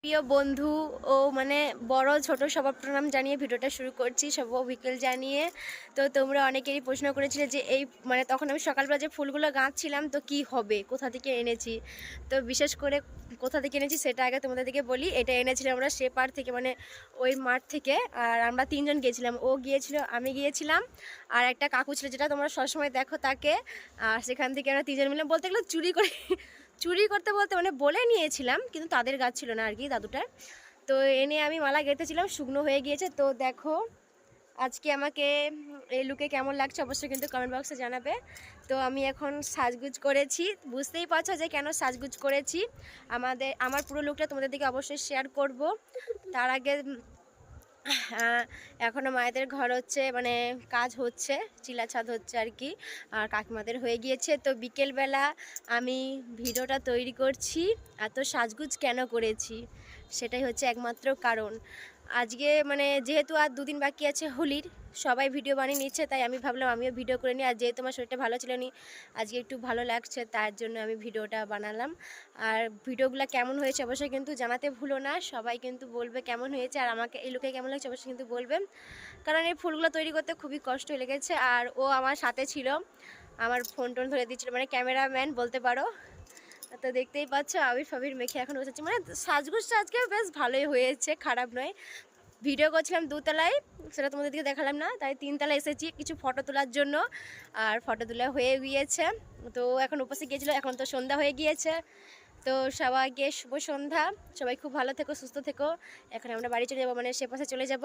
প্রিয় বন্ধু ও মানে বড় ছোট সবার প্রণাম জানিয়ে ভিডিওটা শুরু করছি, শুভ বিকেল জানিয়ে। তো তোমরা অনেকেরই প্রশ্ন করেছিলে যে এই মানে তখন আমি সকালবেলা যে ফুলগুলো গাঁথছিলাম তো কি হবে, কোথা থেকে এনেছি। তো বিশেষ করে কোথা থেকে এনেছি সেটা আগে তোমাদেরকে বলি। এটা এনেছিলাম আমরা সে পাড় থেকে, মানে ওই মাঠ থেকে। আর আমরা তিনজন গিয়েছিলাম, ও গিয়েছিল, আমি গিয়েছিলাম, আর একটা কাকু ছিল যেটা তোমরা সবসময় দেখো তাকে। আর সেখান থেকে আমরা তিনজন মিলে বলতে গেলে চুরি করতে বলতে মানে বলে নিয়েছিলাম, কিন্তু তাদের গাছ ছিল না আর কি, দাদুটার। তো এনে আমি মালা গেঁথেছিলাম, শুকনো হয়ে গিয়েছে। তো দেখো আজকে আমাকে এই লুকে কেমন লাগছে অবশ্যই কিন্তু কমেন্ট বক্সে জানাবে। তো আমি এখন সাজগুজ করেছি, বুঝতেই পারছো যে কেন সাজগুজ করেছি। আমার পুরো লুকটা তোমাদের দিকে অবশ্যই শেয়ার করব। তার আগে এখনও মায়েদের ঘর হচ্ছে, মানে কাজ হচ্ছে, চিলা ছাদ হচ্ছে আর কি। আর কাকিমাদের হয়ে গিয়েছে। তো বিকেলবেলা আমি ভিডিওটা তৈরি করছি। এত সাজগুজ কেন করেছি সেটাই হচ্ছে একমাত্র কারণ। আজকে মানে যেহেতু আর দুদিন বাকি আছে হোলির, সবাই ভিডিও বানিয়ে নিচ্ছে, তাই আমি ভাবলাম আমিও ভিডিও করে নিই। আর যেহেতু তোমার শরীরটা ভালো ছিল নি, আজকে একটু ভালো লাগছে, তার জন্য আমি ভিডিওটা বানালাম। আর ভিডিওগুলো কেমন হয়েছে অবশ্যই কিন্তু জানাতে ভুলো না। সবাই কিন্তু বলবে কেমন হয়েছে, আর আমাকে এই লুকে কেমন লাগছে অবশ্যই কিন্তু বলবে, কারণ এই ফুলগুলো তৈরি করতে খুবই কষ্ট লেগেছে। আর ও আমার সাথে ছিল, আমার ফোন টোন ধরে দিচ্ছিলো, মানে ক্যামেরাম্যান বলতে পারো। তো দেখতেই পাচ্ছ আবির ফাবির মেখে এখন বসেছি, মানে সাজগোজটা আজকে বেশ ভালোই হয়েছে, খারাপ নয়। ভিডিও করছিলাম দোতলায়, সেটা তোমাদের দিকে দেখালাম না, তাই তিনতলায় এসেছি কিছু ফটো তোলার জন্য। আর ফটো তোলা হয়ে গিয়েছে, তো এখন উপস্থিত গিয়েছিলো, এখন তো সন্ধ্যা হয়ে গিয়েছে। তো সবাইকে শুভ সন্ধ্যা, সবাই খুব ভালো থেকো, সুস্থ থেকো। এখন আমরা বাড়ি চলে যাবো, মানে সে পাশে চলে যাব।